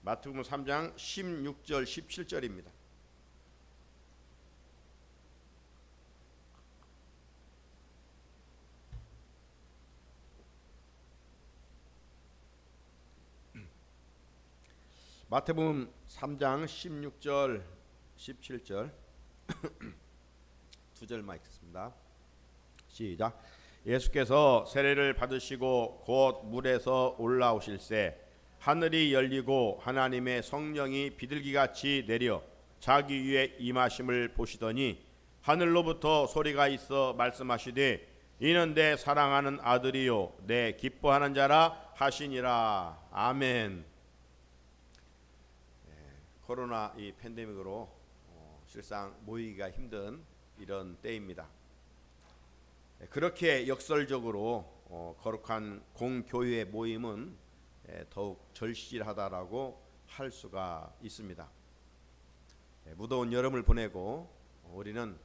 마태복음 3장 16절 17절입니다. 마태복음 3장 16절 17절 두 절만 읽겠습니다. 시작. 예수께서 세례를 받으시고 곧 물에서 올라오실새 하늘이 열리고 하나님의 성령이 비둘기같이 내려 자기 위에 임하심을 보시더니 하늘로부터 소리가 있어 말씀하시되 이는 내 사랑하는 아들이요 내 기뻐하는 자라 하시니라. 아멘. 코로나 이 팬데믹으로 실상 모이기가 힘든 이런 때입니다. 그렇게 역설적으로 거룩한 공교회 모임은 더욱 절실하다라고 할 수가 있습니다. 무더운 여름을 보내고 우리는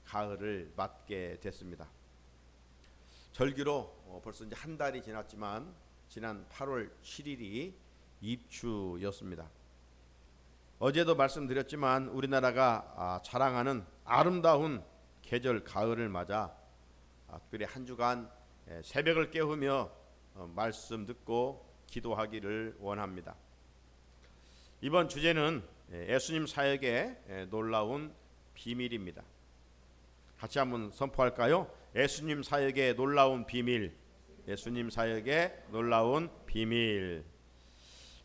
가을을 맞게 됐습니다. 절기로 벌써 이제 한 달이 지났지만 지난 8월 7일이 입추였습니다. 어제도 말씀드렸지만 우리나라가 자랑하는 아름다운 계절 가을을 맞아 특별히 한 주간 새벽을 깨우며 말씀 듣고 기도하기를 원합니다. 이번 주제는 예수님 사역의 놀라운 비밀입니다. 같이 한번 선포할까요? 예수님 사역의 놀라운 비밀. 예수님 사역의 놀라운 비밀.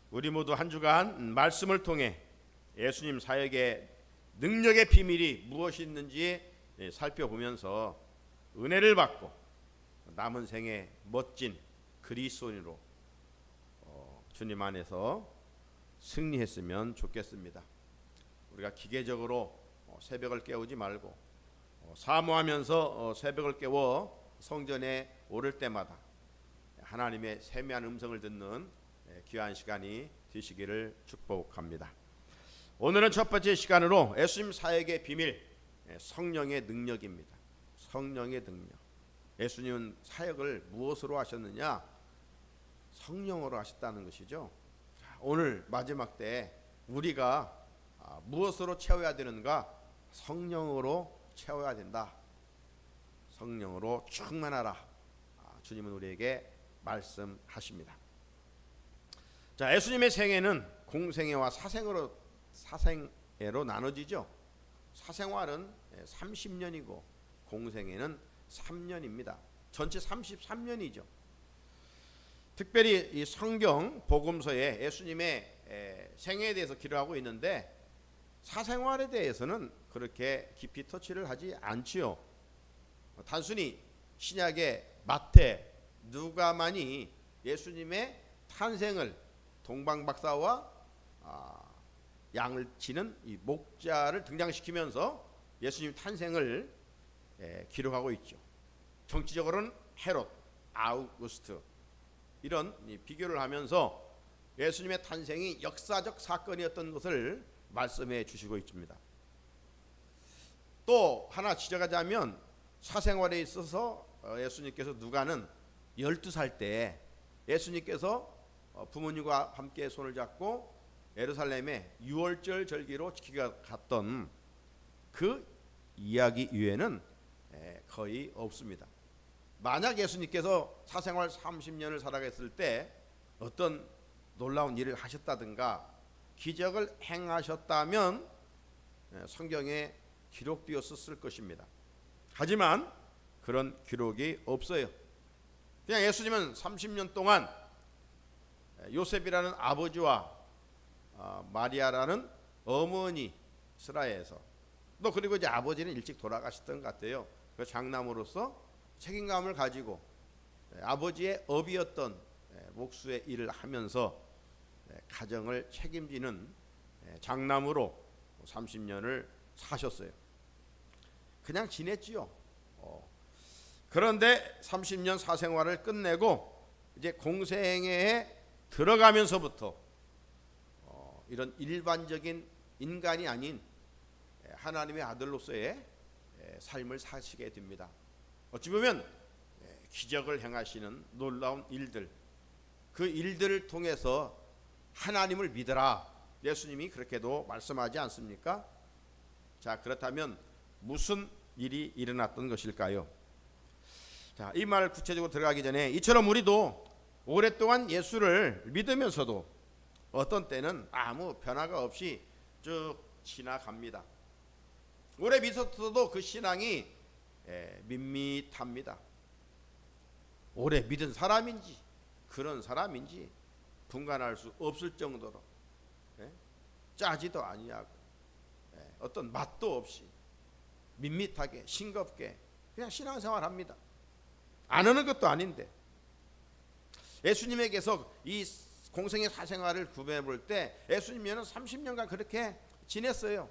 우리 모두 한 주간 말씀을 통해 예수님 사역의 능력의 비밀이 무엇이 있는지 살펴보면서 은혜를 받고 남은 생에 멋진 그리스도인으로 주님 안에서 승리했으면 좋겠습니다. 우리가 기계적으로 새벽을 깨우지 말고 사모하면서 새벽을 깨워 성전에 오를 때마다 하나님의 세미한 음성을 듣는 귀한 시간이 되시기를 축복합니다. 오늘은 첫 번째 시간으로 예수님 사역의 비밀, 성령의 능력입니다. 성령의 능력. 예수님은 사역을 무엇으로 하셨느냐? 성령으로 하셨다는 것이죠. 오늘 마지막 때 우리가 무엇으로 채워야 되는가? 성령으로 채워야 된다. 성령으로 충만하라. 주님은 우리에게 말씀하십니다. 자, 예수님의 생애는 공생애와 사생애로 나눠지죠. 사생활은 30년이고 공생애는 3년입니다. 전체 33년이죠. 특별히 이 성경 복음서에 예수님의 생애에 대해서 기록하고 있는데 사생활에 대해서는 그렇게 깊이 터치를 하지 않지요. 단순히 신약의 마태, 누가만이 예수님의 탄생을 동방박사와 양을 치는 이 목자를 등장시키면서 예수님 탄생을 기록하고 있죠. 정치적으로는 헤롯, 아우구스트 이런 비교를 하면서 예수님의 탄생이 역사적 사건이었던 것을 말씀해 주시고 있습니다. 또 하나 지적하자면 사생활에 있어서 예수님께서 누가는 12살 때 예수님께서 부모님과 함께 손을 잡고 예루살렘에 유월절 절기로 지키러 갔던 그 이야기 이외에는 거의 없습니다. 만약 예수님께서 사생활 30년을 살아갔을 때 어떤 놀라운 일을 하셨다든가 기적을 행하셨다면 성경에 기록되었을 것입니다. 하지만 그런 기록이 없어요. 그냥 예수님은 30년 동안 요셉이라는 아버지와 마리아라는 어머니 스라에서 또 그리고 이제 아버지는 일찍 돌아가셨던 것 같아요. 그 장남으로서 책임감을 가지고 아버지의 업이었던 목수의 일을 하면서 가정을 책임지는 장남으로 30년을 사셨어요. 그냥 지냈지요. 그런데 30년 사생활을 끝내고 이제 공생애에 들어가면서부터 이런 일반적인 인간이 아닌 하나님의 아들로서의 삶을 사시게 됩니다. 어찌 보면 기적을 행하시는 놀라운 일들, 그 일들을 통해서 하나님을 믿어라. 예수님이 그렇게도 말씀하지 않습니까? 자, 그렇다면 무슨 일이 일어났던 것일까요? 자, 이 말 구체적으로 들어가기 전에 이처럼 우리도 오랫동안 예수를 믿으면서도 어떤 때는 아무 변화가 없이 쭉 지나갑니다. 오래 믿었어도 그 신앙이 밋밋합니다. 오래 믿은 사람인지 그런 사람인지 분간할 수 없을 정도로 짜지도 아니하고 어떤 맛도 없이 밋밋하게 싱겁게 그냥 신앙생활합니다. 안 하는 것도 아닌데 예수님에게서 이 공생의 사생활을 구별해 볼 때 예수님은 30년간 그렇게 지냈어요.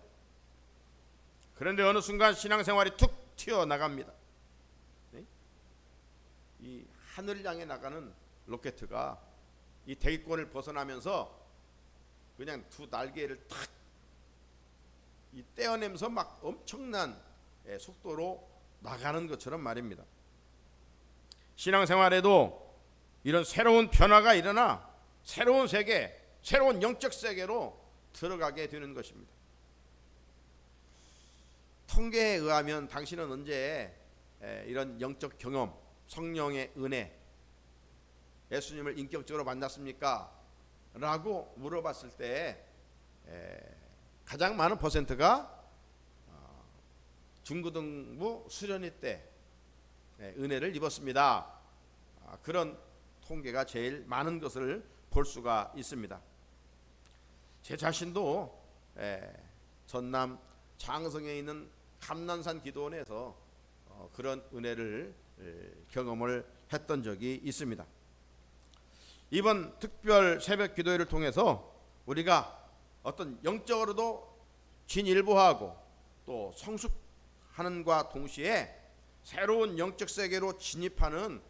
그런데 어느 순간 신앙생활이 툭 튀어나갑니다. 이 하늘을 향해 나가는 로켓가 이 대기권을 벗어나면서 그냥 두 날개를 탁 떼어내면서 막 엄청난 속도로 나가는 것처럼 말입니다. 신앙생활에도 이런 새로운 변화가 일어나 새로운 세계, 새로운 영적 세계로 들어가게 되는 것입니다. 통계에 의하면 당신은 언제 이런 영적 경험, 성령의 은혜, 예수님을 인격적으로 만났습니까? 라고 물어봤을 때 가장 많은 퍼센트가 중고등부 수련회 때 은혜를 입었습니다. 그런 통계가 제일 많은 것을 볼 수가 있습니다. 제 자신도 전남 장성에 있는 감난산 기도원에서 그런 은혜를 경험을 했던 적이 있습니다. 이번 특별 새벽 기도회를 통해서 우리가 어떤 영적으로도 진일보하고 또 성숙하는과 동시에 새로운 영적 세계로 진입하는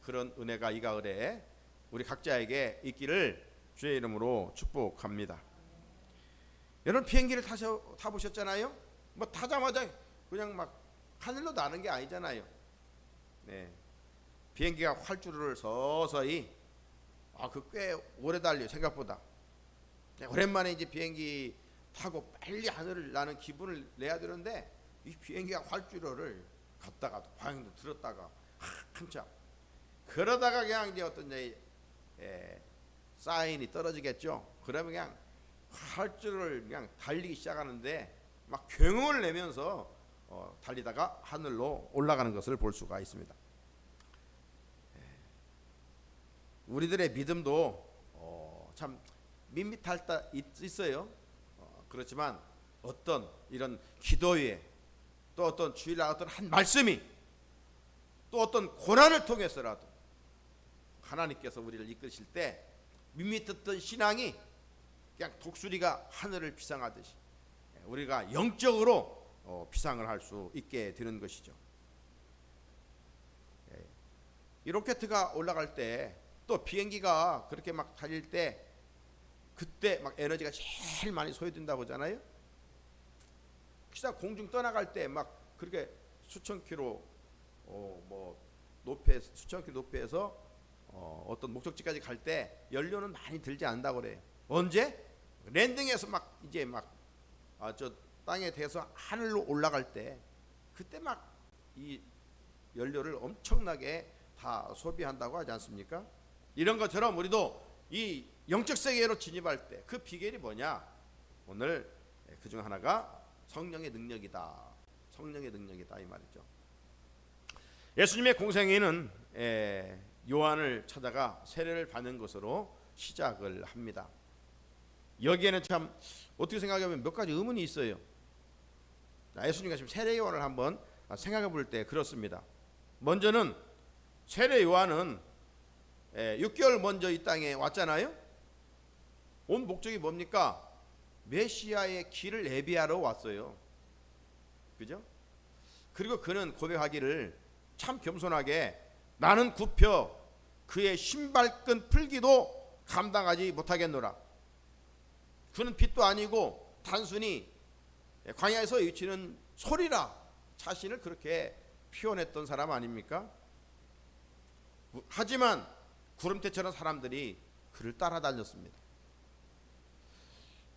그런 은혜가 이 가을에 우리 각자에게 있기를 주의 이름으로 축복합니다. 여러분 비행기를 타보셨잖아요? 뭐 타자마자 그냥 막 하늘로 나는 게 아니잖아요. 비행기가 활주로를 서서히 그 꽤 오래 달려 생각보다. 오랜만에 이제 비행기 타고 빨리 하늘을 나는 기분을 내야 되는데 이 비행기가 활주로를 갔다가 방향도 들었다가 한참 그러다가 그냥 이제 어떤 사인이 떨어지겠죠. 그러면 그냥 활주로를 그냥 달리기 시작하는데 막 경음을 내면서 달리다가 하늘로 올라가는 것을 볼 수가 있습니다. 우리들의 믿음도 참 밋밋할 때 있어요. 그렇지만 어떤 이런 기도에 또 어떤 주일날 어떤 한 말씀이 또 어떤 고난을 통해서라도 하나님께서 우리를 이끄실 때 밋밋했던 신앙이 그냥 독수리가 하늘을 비상하듯이 우리가 영적으로 비상을 할 수 있게 되는 것이죠. 이 로켓가 올라갈 때 또 비행기가 그렇게 막 달릴 때 그때 막 에너지가 제일 많이 소요된다고 하잖아요. 기사 공중 떠나갈 때 막 그렇게 수천 킬로 수천 킬로 높이에서 어떤 목적지까지 갈 때 연료는 많이 들지 않는다고 그래요. 언제? 랜딩해서 막 이제 막 저 땅에 대해서 하늘로 올라갈 때 그때 막 이 연료를 엄청나게 다 소비한다고 하지 않습니까? 이런 것처럼 우리도 이 영적 세계로 진입할 때 그 비결이 뭐냐? 오늘 그중 하나가 성령의 능력이다. 성령의 능력이다 이 말이죠. 예수님의 공생애는 요한을 찾아가 세례를 받는 것으로 시작을 합니다. 여기에는 참 어떻게 생각하면 몇 가지 의문이 있어요. 예수님과 지금 세례 요한을 한번 생각해 볼 때 그렇습니다. 먼저는 세례 요한은 6개월 먼저 이 땅에 왔잖아요. 온 목적이 뭡니까? 메시아의 길을 예비하러 왔어요. 그죠? 그리고 그는 고백하기를 참 겸손하게 나는 굽혀 그의 신발끈 풀기도 감당하지 못하겠노라. 그는 빛도 아니고 단순히 광야에서 외치는 소리라 자신을 그렇게 표현했던 사람 아닙니까? 하지만 구름대처럼 사람들이 그를 따라다녔습니다.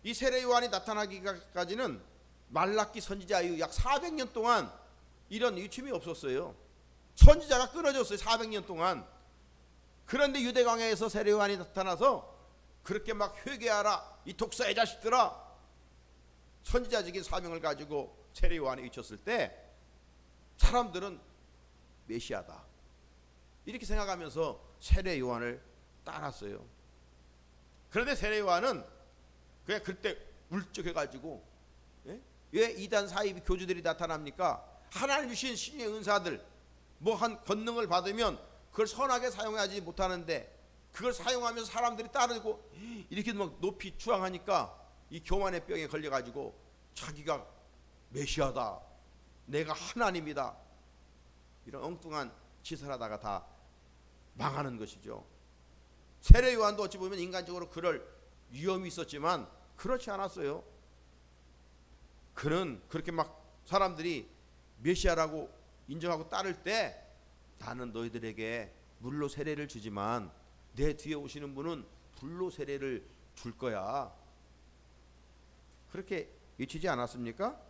이 세례 요한이 나타나기까지는 말라기 선지자 이후 약 400년 동안 이런 위침이 없었어요. 선지자가 끊어졌어요. 400년 동안. 그런데 유대광야에서 세례 요한이 나타나서 그렇게 막 회개하라 이 독사의 자식들아, 선지자적인 사명을 가지고 세례 요한이 외쳤을 때 사람들은 메시아다 이렇게 생각하면서 세례 요한을 따랐어요. 그런데 세례 요한은 그냥 그때 울적해가지고, 왜 이단 사이비 교주들이 나타납니까? 하나님 주신 신의 은사들 뭐 한 권능을 받으면 그걸 선하게 사용하지 못하는데 그걸 사용하면서 사람들이 따르고 이렇게 막 높이 추앙하니까 이 교만의 병에 걸려가지고 자기가 메시아다, 내가 하나님이다, 이런 엉뚱한 짓을 하다가 다 망하는 것이죠. 세례 요한도 어찌 보면 인간적으로 그럴 위험이 있었지만 그렇지 않았어요. 그는 그렇게 막 사람들이 메시아라고 인정하고 따를 때 나는 너희들에게 물로 세례를 주지만 내 뒤에 오시는 분은 불로 세례를 줄 거야, 그렇게 외치지 않았습니까?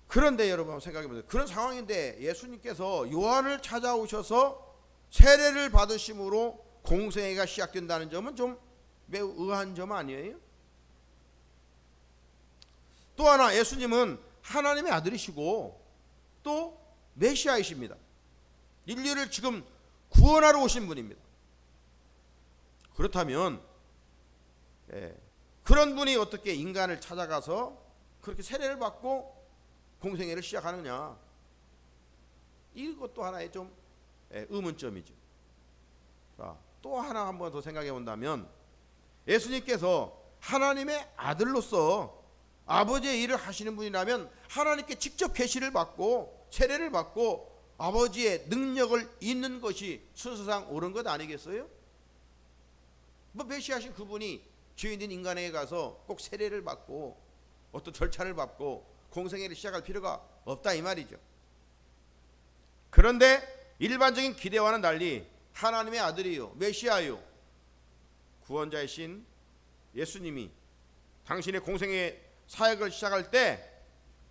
그런데 여러분 생각해보세요. 그런 상황인데 예수님께서 요한을 찾아오셔서 세례를 받으심으로 공생애가 시작된다는 점은 좀 매우 의아한 점 아니에요? 또 하나, 예수님은 하나님의 아들이시고 또 메시아이십니다. 인류를 지금 구원하러 오신 분입니다. 그렇다면 그런 분이 어떻게 인간을 찾아가서 그렇게 세례를 받고 공생애를 시작하느냐, 이것도 하나의 좀 의문점이죠. 자, 또 하나 한번 더 생각해 본다면 예수님께서 하나님의 아들로서 아버지의 일을 하시는 분이라면 하나님께 직접 계시를 받고 세례를 받고 아버지의 능력을 잇는 것이 순서상 옳은 것 아니겠어요? 뭐 메시아신 그분이 죄인된 인간에게 가서 꼭 세례를 받고 어떤 절차를 밟고 공생애를 시작할 필요가 없다 이 말이죠. 그런데 일반적인 기대와는 달리 하나님의 아들이요 메시아요 구원자이신 예수님이 당신의 공생애 사역을 시작할 때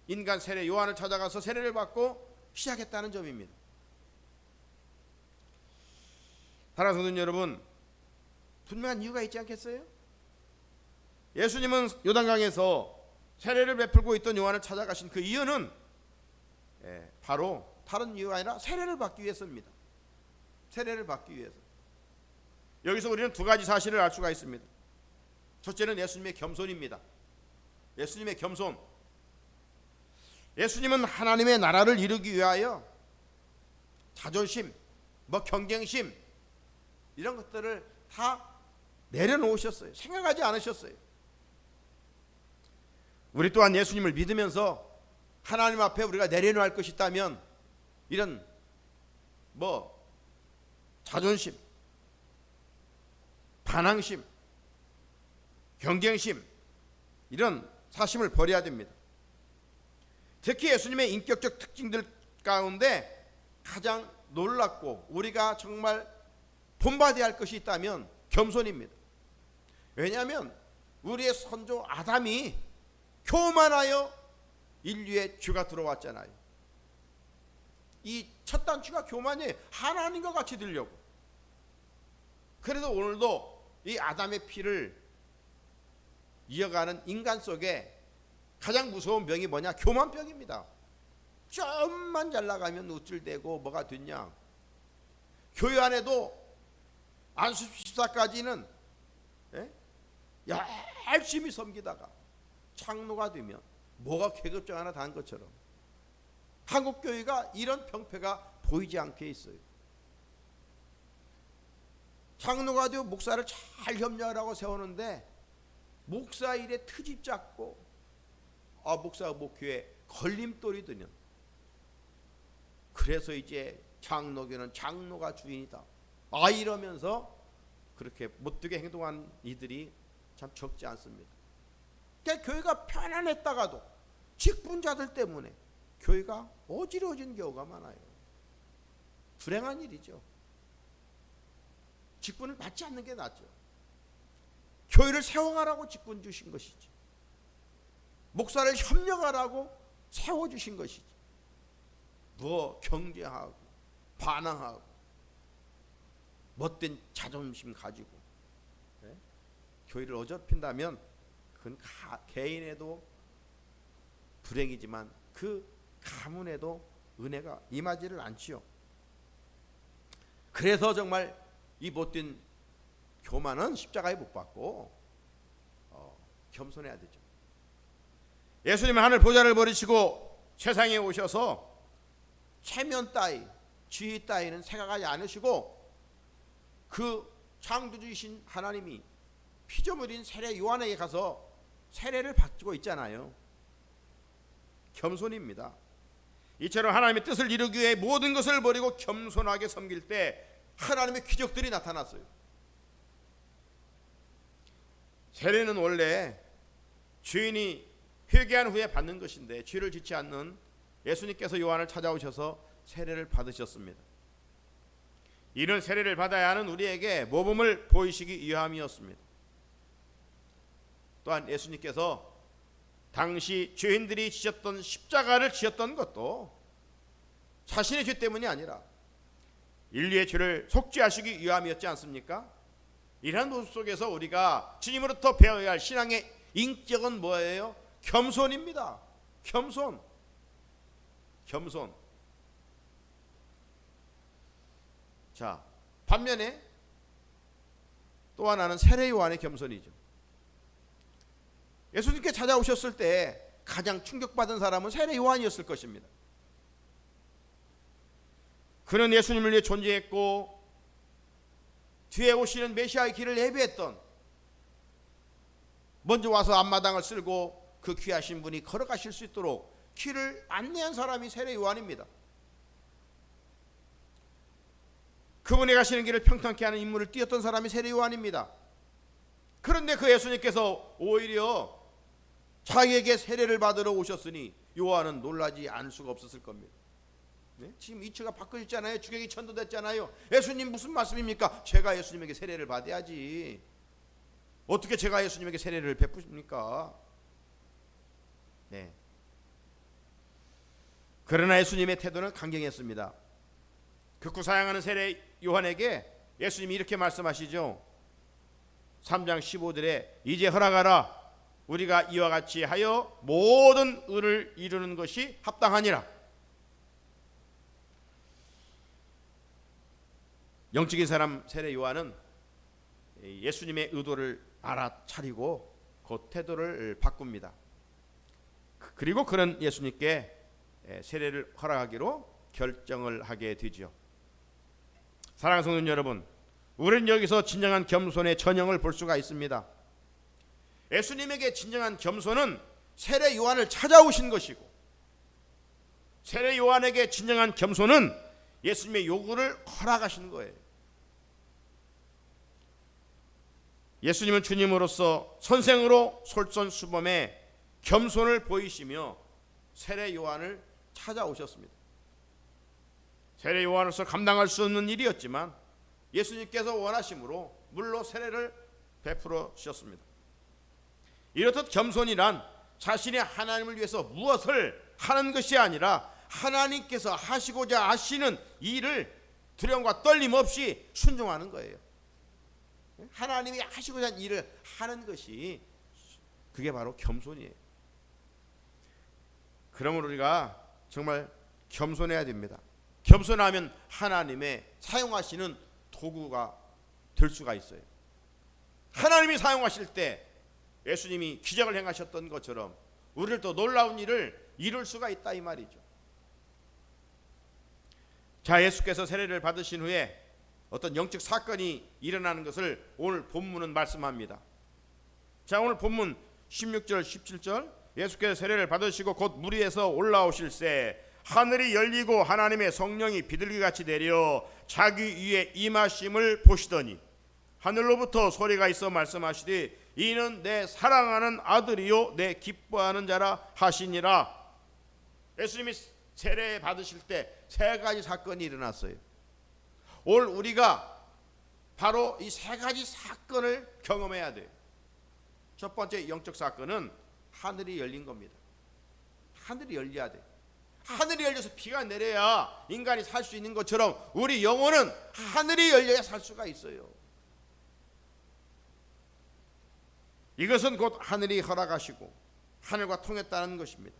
인간 세례 요한을 찾아가서 세례를 받고 시작했다는 점입니다. 사랑하는 성도 여러분, 분명한 이유가 있지 않겠어요? 예수님은 요단강에서 세례를 베풀고 있던 요한을 찾아가신 그 이유는 바로 다른 이유가 아니라 세례를 받기 위해서입니다. 세례를 받기 위해서. 여기서 우리는 두 가지 사실을 알 수가 있습니다. 첫째는 예수님의 겸손입니다. 예수님의 겸손. 예수님은 하나님의 나라를 이루기 위하여 자존심, 뭐 경쟁심 이런 것들을 다 내려놓으셨어요. 생각하지 않으셨어요. 우리 또한 예수님을 믿으면서 하나님 앞에 우리가 내려놓을 것이 있다면 이런 뭐 자존심, 반항심, 경쟁심 이런 사심을 버려야 됩니다. 특히 예수님의 인격적 특징들 가운데 가장 놀랍고 우리가 정말 본받아야 할 것이 있다면 겸손입니다. 왜냐하면 우리의 선조 아담이 교만하여 인류의 죄가 들어왔잖아요. 이 첫 단추가 교만이에요. 하나님과 같이 되려고. 그래서 오늘도 이 아담의 피를 이어가는 인간 속에 가장 무서운 병이 뭐냐? 교만병입니다. 좀만 잘 나가면 우쭐대고 뭐가 됐냐. 교회 안에도 안수집사까지는 열심히 섬기다가 장로가 되면 뭐가 계급장 하나 단 것처럼 한국교회가 이런 병폐가 보이지 않게 있어요. 장로가 되어 목사를 잘 협력하라고 세우는데 목사 일에 트집 잡고 목사 목회에 걸림돌이 되는, 그래서 이제 장로교는 장로가 주인이다 이러면서 그렇게 못되게 행동한 이들이 참 적지 않습니다. 그러니까 교회가 편안했다가도 직분자들 때문에 교회가 어지러워진 경우가 많아요. 불행한 일이죠. 직분을 받지 않는 게 낫죠. 교회를 세워가라고 직분 주신 것이지. 목사를 협력하라고 세워주신 것이지. 뭐 경계하고 반항하고 못된 자존심 가지고 교회를 어지럽힌다면 그건 개인에도 불행이지만 그 가문에도 은혜가 임하지를 않지요. 그래서 정말 이 못된 교만은 십자가에 못 박고 겸손해야 되죠. 예수님은 하늘 보좌를 버리시고 세상에 오셔서 체면 따위, 지위 따위는 생각하지 않으시고 그 창조주이신 하나님이 피조물인 세례 요한에게 가서 세례를 받고 있잖아요. 겸손입니다. 이처럼 하나님의 뜻을 이루기 위해 모든 것을 버리고 겸손하게 섬길 때 하나님의 기적들이 나타났어요. 세례는 원래 죄인이 회개한 후에 받는 것인데 죄를 짓지 않는 예수님께서 요한을 찾아오셔서 세례를 받으셨습니다. 이런 세례를 받아야 하는 우리에게 모범을 보이시기 위함이었습니다. 또한 예수님께서 당시 죄인들이 지셨던 십자가를 지었던 것도 자신의 죄 때문이 아니라 인류의 죄를 속죄하시기 위함이었지 않습니까? 이러한 모습 속에서 우리가 주님으로부터 배워야 할 신앙의 인격은 뭐예요? 겸손입니다. 겸손. 자, 반면에 또 하나는 세례 요한의 겸손이죠. 예수님께 찾아오셨을 때 가장 충격받은 사람은 세례 요한이었을 것입니다. 그는 예수님을 위해 존재했고 뒤에 오시는 메시아의 길을 예비했던, 먼저 와서 앞마당을 쓸고 그 귀하신 분이 걸어가실 수 있도록 길을 안내한 사람이 세례 요한입니다. 그분이 가시는 길을 평탄케 하는 임무를 띄었던 사람이 세례 요한입니다. 그런데 그 예수님께서 오히려 자기에게 세례를 받으러 오셨으니 요한은 놀라지 않을 수가 없었을 겁니다. 네? 지금 이치가 바꿔졌잖아요. 주객이 천도됐잖아요. 예수님 무슨 말씀입니까? 제가 예수님에게 세례를 받아야지. 어떻게 제가 예수님에게 세례를 베푸십니까? 네. 그러나 예수님의 태도는 강경했습니다. 극구 사양하는 세례 요한에게 예수님이 이렇게 말씀하시죠. 3장 15절에 이제 허락하라. 우리가 이와 같이 하여 모든 의를 이루는 것이 합당하니라. 영적인 사람 세례 요한은 예수님의 의도를 알아차리고 그 태도를 바꿉니다. 그리고 그는 예수님께 세례를 허락하기로 결정을 하게 되죠. 사랑하는 성도 여러분, 우리는 여기서 진정한 겸손의 전형을 볼 수가 있습니다. 예수님에게 진정한 겸손은 세례 요한을 찾아오신 것이고, 세례 요한에게 진정한 겸손은 예수님의 요구를 허락하신 거예요. 예수님은 주님으로서 선생으로 솔선수범해 겸손을 보이시며 세례 요한을 찾아오셨습니다. 세례 요한으로서 감당할 수 없는 일이었지만 예수님께서 원하심으로 물로 세례를 베풀어 주셨습니다. 이렇듯 겸손이란 자신이 하나님을 위해서 무엇을 하는 것이 아니라 하나님께서 하시고자 하시는 일을 두려움과 떨림 없이 순종하는 거예요. 하나님이 하시고자 하는 일을 하는 것이, 그게 바로 겸손이에요. 그러므로 우리가 정말 겸손해야 됩니다. 겸손하면 하나님의 사용하시는 도구가 될 수가 있어요. 하나님이 사용하실 때 예수님이 기적을 행하셨던 것처럼 우리를 또 놀라운 일을 이룰 수가 있다 이 말이죠. 자, 예수께서 세례를 받으신 후에 어떤 영적 사건이 일어나는 것을 오늘 본문은 말씀합니다. 자, 오늘 본문 16절 17절, 예수께서 세례를 받으시고 곧 물 위에서 올라오실새 하늘이 열리고 하나님의 성령이 비둘기같이 내려 자기 위에 임하심을 보시더니 하늘로부터 소리가 있어 말씀하시되 이는 내 사랑하는 아들이요 내 기뻐하는 자라 하시니라. 예수님이 세례 받으실 때 세 가지 사건이 일어났어요. 오늘 우리가 바로 이 세 가지 사건을 경험해야 돼요. 첫 번째 영적 사건은 하늘이 열린 겁니다. 하늘이 열려야 돼. 하늘이 열려서 비가 내려야 인간이 살 수 있는 것처럼 우리 영혼은 하늘이 열려야 살 수가 있어요. 이것은 곧 하늘이 허락하시고 하늘과 통했다는 것입니다.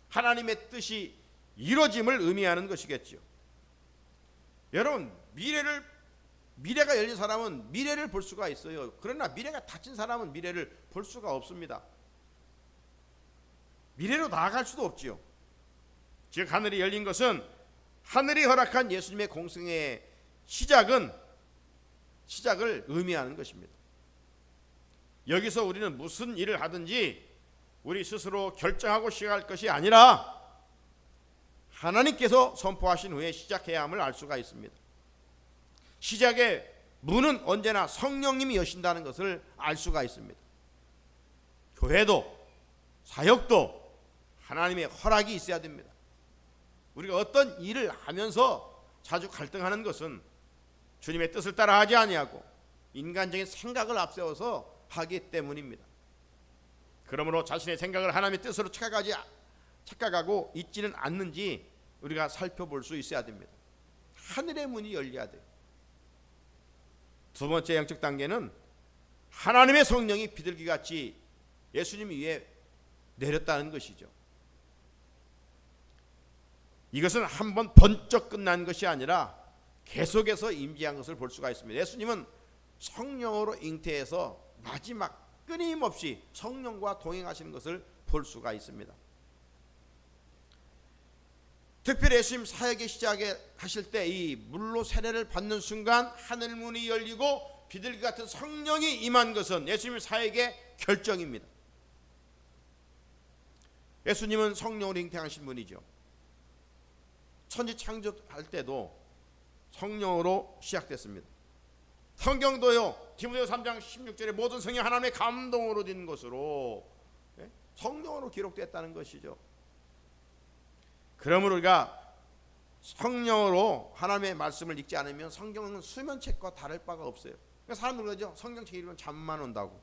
하나님의 뜻이 이루어짐을 의미하는 것이겠죠. 여러분, 미래가 열린 사람은 미래를 볼 수가 있어요. 그러나 미래가 닫힌 사람은 미래를 볼 수가 없습니다. 미래로 나아갈 수도 없지요. 즉 하늘이 열린 것은 하늘이 허락한 예수님의 공생의 시작을 의미하는 것입니다. 여기서 우리는 무슨 일을 하든지 우리 스스로 결정하고 시작할 것이 아니라 하나님께서 선포하신 후에 시작해야 함을 알 수가 있습니다. 시작의 문은 언제나 성령님이 여신다는 것을 알 수가 있습니다. 교회도 사역도 하나님의 허락이 있어야 됩니다. 우리가 어떤 일을 하면서 자주 갈등하는 것은 주님의 뜻을 따라 하지 아니하고 인간적인 생각을 앞세워서 하기 때문입니다. 그러므로 자신의 생각을 하나님의 뜻으로 착각하고 있지는 않는지 우리가 살펴볼 수 있어야 됩니다. 하늘의 문이 열려야 돼요. 두 번째 영적 단계는 하나님의 성령이 비둘기같이 예수님 위에 내렸다는 것이죠. 이것은 한번 번쩍 끝난 것이 아니라 계속해서 임재한 것을 볼 수가 있습니다. 예수님은 성령으로 잉태해서 마지막 끊임없이 성령과 동행하시는 것을 볼 수가 있습니다. 특별히 예수님 사역의 시작하실 때 이 물로 세례를 받는 순간 하늘 문이 열리고 비둘기 같은 성령이 임한 것은 예수님 사역의 결정입니다. 예수님은 성령으로 잉태하신 분이죠. 천지 창조할 때도 성령으로 시작됐습니다. 성경도요, 디모데후서 3장 16절에 모든 성경 하나님의 감동으로 된 것으로 성령으로 기록됐다는 것이죠. 그러므로 우리가 성령으로 하나님의 말씀을 읽지 않으면 성경은 수면책과 다를 바가 없어요. 그러니까 사람들 그러죠. 성경책 읽으면 잠만 온다고.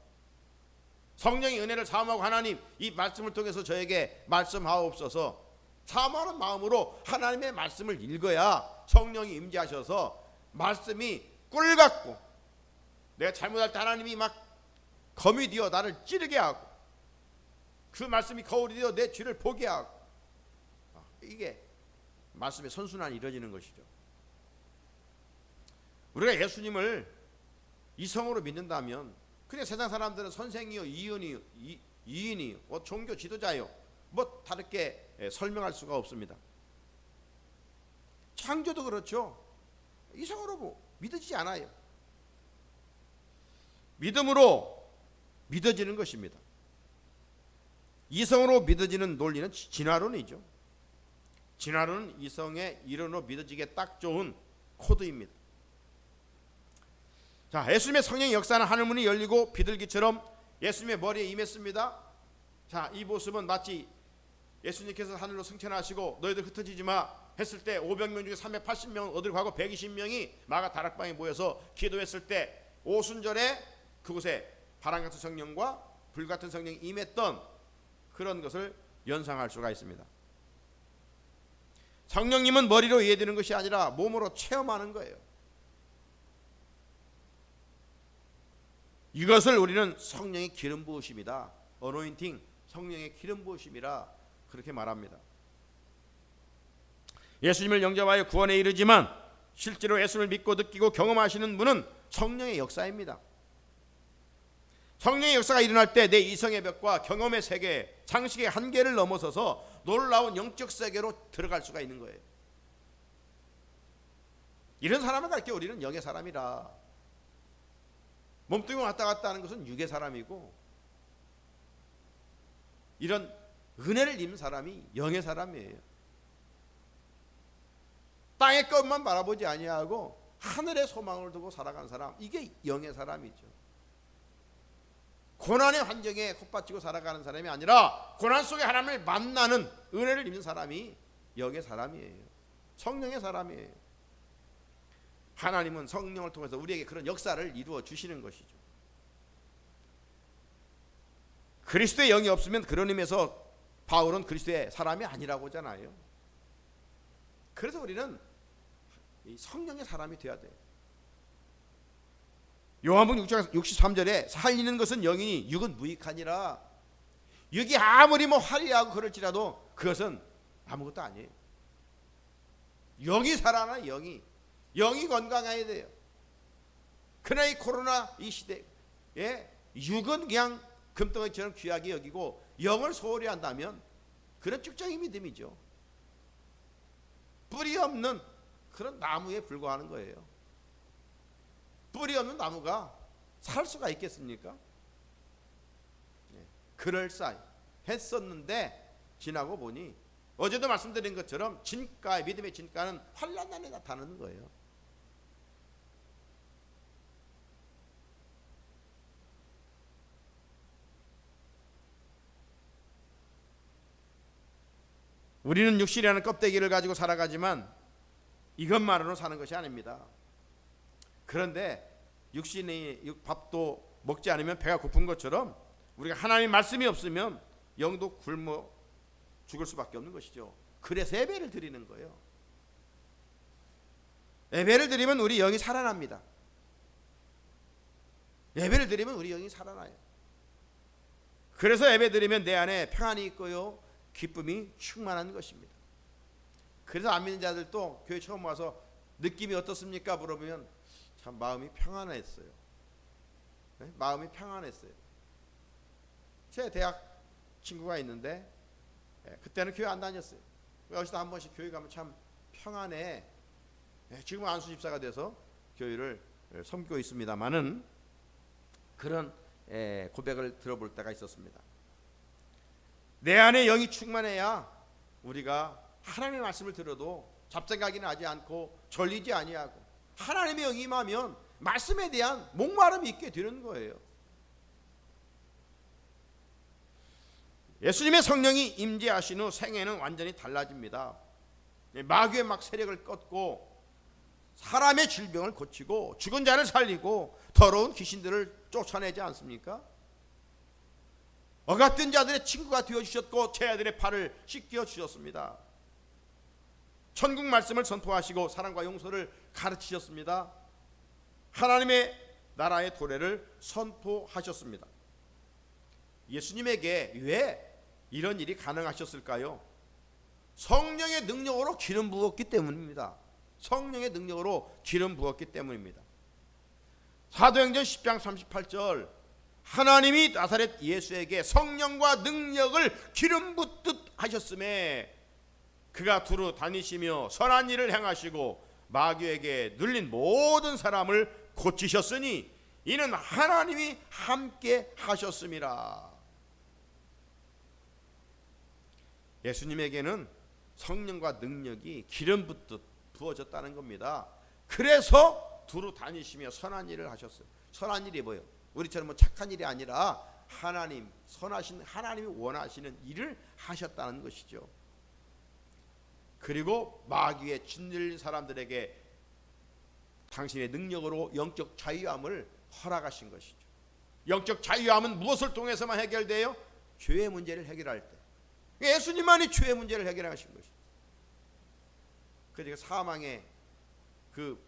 성령이 은혜를 사모하고 하나님 이 말씀을 통해서 저에게 말씀하옵소서, 사모하는 마음으로 하나님의 말씀을 읽어야 성령이 임재하셔서 말씀이 꿀 같고 내가 잘못할 때 하나님이 막 검이 되어 나를 찌르게 하고 그 말씀이 거울이 되어 내 죄를 보게 하고, 이게 말씀의 선순환이 이루어지는 것이죠. 우리가 예수님을 이성으로 믿는다면 그냥 세상 사람들은 선생이요, 이인이요, 종교 지도자요, 뭐 다르게 설명할 수가 없습니다. 창조도 그렇죠. 이성으로 믿어지지 않아요. 믿음으로 믿어지는 것입니다. 이성으로 믿어지는 논리는 진화론이죠. 진화론은 이성의 이론으로 믿어지기에 딱 좋은 코드입니다. 자, 예수님의 성령의 역사는 하늘문이 열리고 비둘기처럼 예수님의 머리에 임했습니다. 자, 이 모습은 마치 예수님께서 하늘로 승천하시고 너희들 흩어지지 마 했을 때 500명 중에 380명은 어디로 가고 120명이 마가 다락방에 모여서 기도했을 때 오순절에 그곳에 바람 같은 성령과 불 같은 성령이 임했던 그런 것을 연상할 수가 있습니다. 성령님은 머리로 이해되는 것이 아니라 몸으로 체험하는 거예요. 이것을 우리는 성령의 기름 부으심이다, 어노인팅, 성령의 기름 부으심이라 그렇게 말합니다. 예수님을 영접하여 구원에 이르지만 실제로 예수를 믿고 느끼고 경험하시는 분은 성령의 역사입니다. 성령의 역사가 일어날 때 내 이성의 벽과 경험의 세계, 상식의 한계를 넘어서서 놀라운 영적 세계로 들어갈 수가 있는 거예요. 이런 사람을 가르쳐 우리는 영의 사람이라. 몸뚱이 왔다 갔다 하는 것은 육의 사람이고, 이런 은혜를 입는 사람이 영의 사람이에요. 땅의 것만 바라보지 아니하고 하늘의 소망을 두고 살아가는 사람, 이게 영의 사람이죠. 고난의 환경에 콧받치고 살아가는 사람이 아니라 고난 속에 하나님을 만나는 은혜를 입는 사람이 영의 사람이에요. 성령의 사람이에요. 하나님은 성령을 통해서 우리에게 그런 역사를 이루어 주시는 것이죠. 그리스도의 영이 없으면 그런 의미에서 바울은 그리스도의 사람이 아니라고 하잖아요. 그래서 우리는 성령의 사람이 되어야 돼요. 요한복음 6장 63절에 살리는 것은 영이니 육은 무익하니라. 육이 아무리 화려하고 그럴지라도 그것은 아무것도 아니에요. 영이 살아나. 영이 건강해야 돼요. 그러나 이 코로나 이 시대에 육은 그냥 금덩이처럼 귀하게 여기고 영을 소홀히 한다면 그런 쭉정이 믿음이죠. 뿌리 없는 그런 나무에 불과하는 거예요. 뿌리 없는 나무가 살 수가 있겠습니까? 그럴싸히 했었는데 지나고 보니 어제도 말씀드린 것처럼 진가, 믿음의 진가는 환난 날에 나타나는 거예요. 우리는 육신이라는 껍데기를 가지고 살아가지만 이것만으로 사는 것이 아닙니다. 그런데 밥도 먹지 않으면 배가 고픈 것처럼 우리가 하나님의 말씀이 없으면 영도 굶어 죽을 수밖에 없는 것이죠. 그래서 예배를 드리는 거예요. 예배를 드리면 우리 영이 살아납니다. 예배를 드리면 우리 영이 살아나요. 그래서 예배 드리면 내 안에 평안이 있고요, 기쁨이 충만한 것입니다. 그래서 안 믿는 자들도 교회 처음 와서 느낌이 어떻습니까? 물어보면 참 마음이 평안했어요. 네? 마음이 평안했어요. 제 대학 친구가 있는데 그때는 교회 안 다녔어요. 여기서 한 번씩 교회 가면 참 평안해. 지금은 안수 집사가 돼서 교회를 섬기고 있습니다만은 그런 고백을 들어볼 때가 있었습니다. 내 안에 영이 충만해야 우리가 하나님의 말씀을 들어도 잡생각이 나지 않고 졸리지 아니하고 하나님의 영이 임하면 말씀에 대한 목마름이 있게 되는 거예요. 예수님의 성령이 임재하신 후 생애는 완전히 달라집니다. 마귀의 세력을 꺾고 사람의 질병을 고치고 죽은 자를 살리고 더러운 귀신들을 쫓아내지 않습니까? 어같은 자들의 친구가 되어주셨고 제 아들의 팔을 씻겨 주셨습니다. 천국 말씀을 선포하시고 사랑과 용서를 가르치셨습니다. 하나님의 나라의 도래를 선포하셨습니다. 예수님에게 왜 이런 일이 가능하셨을까요? 성령의 능력으로 기름 부었기 때문입니다. 성령의 능력으로 기름 부었기 때문입니다. 사도행전 10장 38절 하나님이 나사렛 예수에게 성령과 능력을 기름 붓듯 하셨음에 그가 두루 다니시며 선한 일을 행하시고 마귀에게 눌린 모든 사람을 고치셨으니 이는 하나님이 함께 하셨음이라. 예수님에게는 성령과 능력이 기름 붓듯 부어졌다는 겁니다. 그래서 두루 다니시며 선한 일을 하셨어요. 선한 일이 뭐예요? 우리처럼 착한 일이 아니라 하나님, 선하신 하나님이 원하시는 일을 하셨다는 것이죠. 그리고 마귀에 짓눌린 사람들에게 당신의 능력으로 영적 자유함을 허락하신 것이죠. 영적 자유함은 무엇을 통해서만 해결돼요? 죄의 문제를 해결할 때. 예수님만이 죄의 문제를 해결하신 것이죠. 그러니까 사망의 그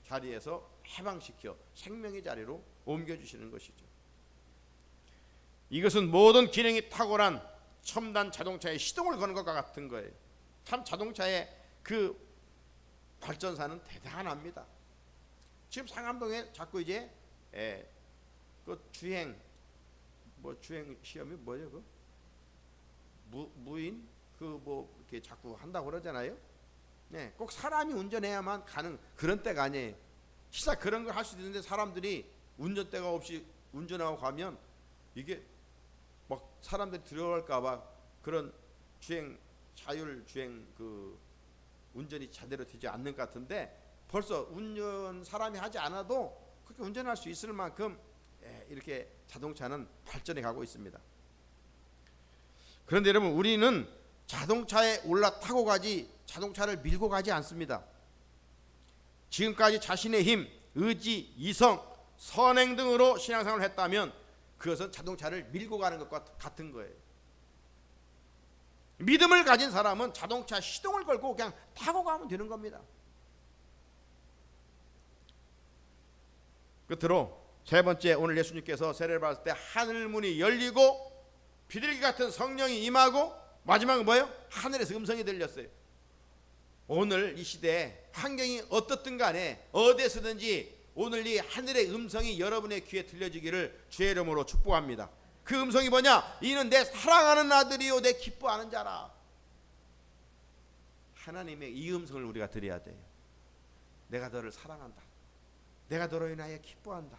자리에서 해방시켜 생명의 자리로 옮겨주시는 것이죠. 이것은 모든 기능이 탁월한 첨단 자동차의 시동을 거는 것과 같은 거예요. 참 자동차의 그 발전사는 대단합니다. 지금 상암동에 자꾸 이제 그 주행 시험이 뭐죠? 그 무인 이렇게 자꾸 한다고 그러잖아요. 네, 꼭 사람이 운전해야만 가는 그런 때가 아니에요. 시사 그런 걸 할 수 있는데 사람들이 운전대가 없이 운전하고 가면 이게 막 사람들이 들어갈까봐 그런 주행 자율 주행 그 운전이 제대로 되지 않는 것 같은데 벌써 운전 사람이 하지 않아도 그렇게 운전할 수 있을 만큼 이렇게 자동차는 발전해 가고 있습니다. 그런데 여러분 우리는 자동차에 올라타고 가지 자동차를 밀고 가지 않습니다. 지금까지 자신의 힘, 의지, 이성, 선행 등으로 신앙생활을 했다면 그것은 자동차를 밀고 가는 것과 같은 거예요. 믿음을 가진 사람은 자동차 시동을 걸고 그냥 타고 가면 되는 겁니다. 끝으로 세 번째, 오늘 예수님께서 세례를 받았을 때 하늘문이 열리고 비둘기 같은 성령이 임하고 마지막은 뭐예요? 하늘에서 음성이 들렸어요. 오늘 이 시대에 환경이 어떻든 간에 어디에서든지 오늘 이 하늘의 음성이 여러분의 귀에 들려지기를 주의 이름으로 축복합니다. 그 음성이 뭐냐? 이는 내 사랑하는 아들이요 내 기뻐하는 자라. 하나님의 이 음성을 우리가 드려야 돼요. 내가 너를 사랑한다. 내가 너로 인하여 기뻐한다.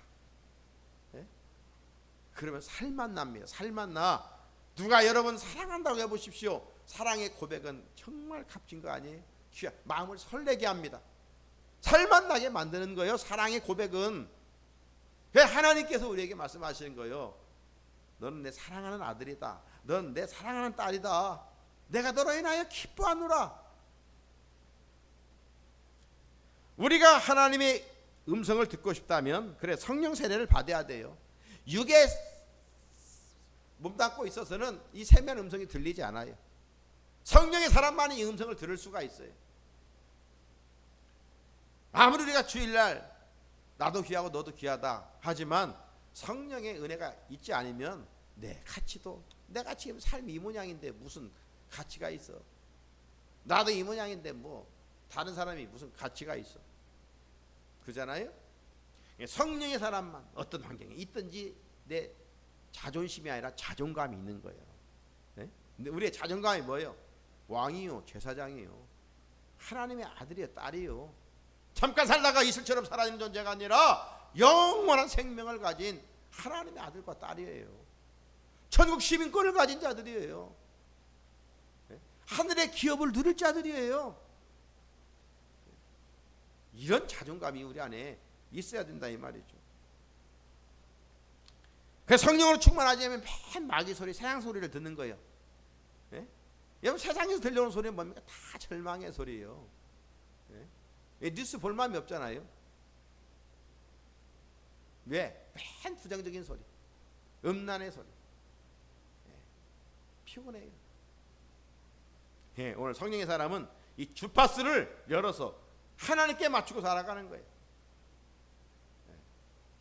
네? 그러면 살만 납니다. 살만 나. 누가 여러분 사랑한다고 해보십시오. 사랑의 고백은 정말 값진 거 아니에요? 마음을 설레게 합니다. 살만 나게 만드는 거예요. 사랑의 고백은. 하나님께서 우리에게 말씀하시는 거예요. 너는 내 사랑하는 아들이다. 넌 내 사랑하는 딸이다. 내가 너로 인하여 기뻐하노라. 우리가 하나님의 음성을 듣고 싶다면 그래 성령 세례를 받아야 돼요. 육에 몸담고 있어서는 이 세면 음성이 들리지 않아요. 성령의 사람만이 이 음성을 들을 수가 있어요. 아무리 우리가 주일날 나도 귀하고 너도 귀하다 하지만 성령의 은혜가 있지 않으면 내 가치도, 내가 지금 삶이 이 모양인데 무슨 가치가 있어. 나도 이 모양인데 뭐 다른 사람이 무슨 가치가 있어. 그잖아요. 성령의 사람만 어떤 환경에 있든지 내 자존심이 아니라 자존감이 있는 거예요. 네? 근데 우리의 자존감이 뭐예요? 왕이요, 제사장이요, 하나님의 아들이요, 딸이요. 잠깐 살다가 이슬처럼 사라지는 존재가 아니라 영원한 생명을 가진 하나님의 아들과 딸이에요. 천국 시민권을 가진 자들이에요. 네? 하늘의 기업을 누릴 자들이에요. 이런 자존감이 우리 안에 있어야 된다 이 말이죠. 그래서 성령으로 충만하지 않으면 맨 마귀 소리, 세상 소리를 듣는 거예요. 네? 여러분 세상에서 들려오는 소리는 뭡니까? 다 절망의 소리예요. 네? 뉴스 볼 마음이 없잖아요. 왜? 맨 부정적인 소리, 음란의 소리. 네. 피곤해요. 네, 오늘 성령의 사람은 이 주파수를 열어서 하나님께 맞추고 살아가는 거예요. 네.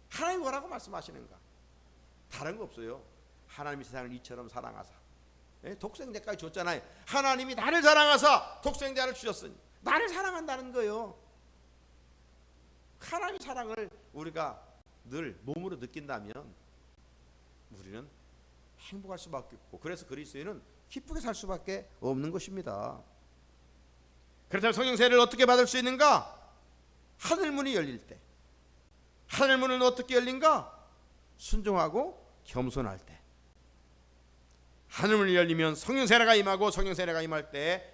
하나님 뭐라고 말씀하시는가? 다른 거 없어요. 하나님이 세상을 이처럼 사랑하사. 네? 독생자까지 줬잖아요. 하나님이 나를 사랑하사 독생자를 주셨으니 나를 사랑한다는 거예요. 하나님의 사랑을 우리가 늘 몸으로 느낀다면 우리는 행복할 수밖에 없고, 그래서 그리스도인은 기쁘게 살 수밖에 없는 것입니다. 그렇다면 성령 세례를 어떻게 받을 수 있는가? 하늘문이 열릴 때. 하늘문은 어떻게 열린가? 순종하고 겸손할 때. 하늘문이 열리면 성령 세례가 임하고, 성령 세례가 임할 때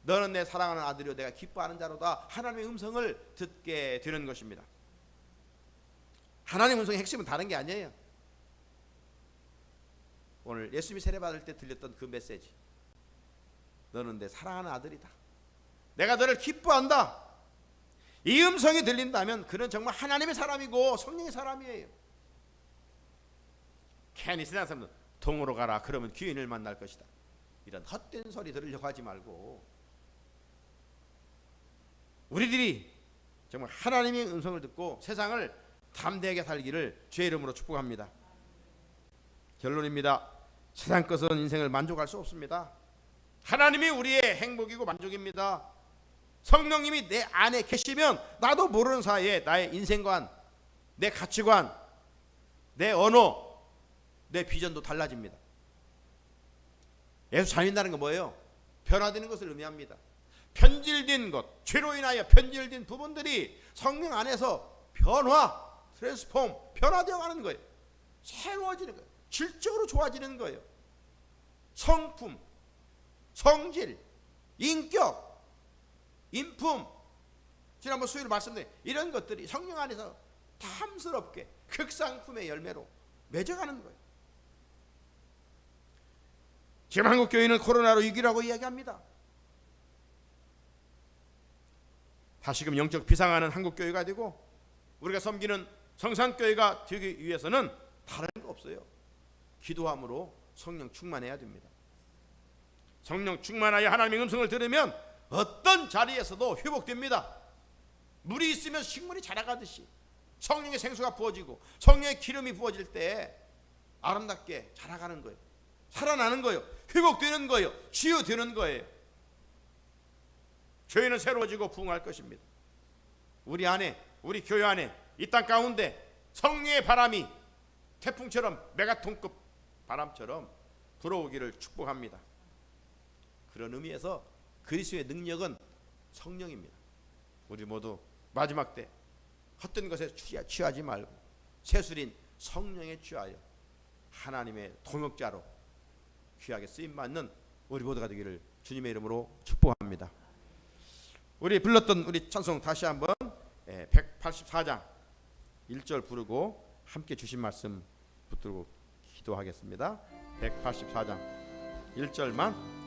너는 내 사랑하는 아들이요 내가 기뻐하는 자로다. 하나님의 음성을 듣게 되는 것입니다. 하나님의 음성의 핵심은 다른 게 아니에요. 오늘 예수님이 세례 받을 때 들렸던 그 메시지, 너는 내 사랑하는 아들이다. 내가 너를 기뻐한다. 이 음성이 들린다면 그는 정말 하나님의 사람이고 성령의 사람이에요. 괜히 세상 사람은 동으로 가라 그러면 귀인을 만날 것이다, 이런 헛된 소리 들으려고 하지 말고 우리들이 정말 하나님의 음성을 듣고 세상을 담대하게 살기를 주의 이름으로 축복합니다. 결론입니다. 세상 것은 인생을 만족할 수 없습니다. 하나님이 우리의 행복이고 만족입니다. 성령님이 내 안에 계시면 나도 모르는 사이에 나의 인생관, 내 가치관, 내 언어, 내 비전도 달라집니다. 예수 자민다는 건 뭐예요? 변화되는 것을 의미합니다. 편질된 것, 죄로 인하여 편질된 부분들이 성령 안에서 변화, 트랜스폼, 변화되어 가는 거예요. 새로워지는 거예요. 질적으로 좋아지는 거예요. 성품, 성질, 인격, 인품, 지난번 수요일 말씀드린 이런 것들이 성령 안에서 탐스럽게 극상품의 열매로 맺어가는 거예요. 지금 한국 교회는 코로나로 위기라고 이야기합니다. 다시금 영적 비상하는 한국 교회가 되고 우리가 섬기는 성산교회가 되기 위해서는 다른 거 없어요. 기도함으로 성령 충만해야 됩니다. 성령 충만하여 하나님의 음성을 들으면 어떤 자리에서도 회복됩니다. 물이 있으면 식물이 자라가듯이 성령의 생수가 부어지고 성령의 기름이 부어질 때 아름답게 자라가는 거예요. 살아나는 거예요. 회복되는 거예요. 치유되는 거예요. 교회는 새로워지고 부흥할 것입니다. 우리 안에, 우리 교회 안에, 이 땅 가운데 성령의 바람이 태풍처럼 메가톤급 바람처럼 불어오기를 축복합니다. 그런 의미에서 그리스도의 능력은 성령입니다. 우리 모두 마지막 때 헛된 것에 취하지 말고 세술인 성령에 취하여 하나님의 동역자로 귀하게 쓰임받는 우리 모두가 되기를 주님의 이름으로 축복합니다. 우리 불렀던 우리 찬송 다시 한번 184장 1절 부르고 함께 주신 말씀 붙들고 기도하겠습니다. 184장 1절만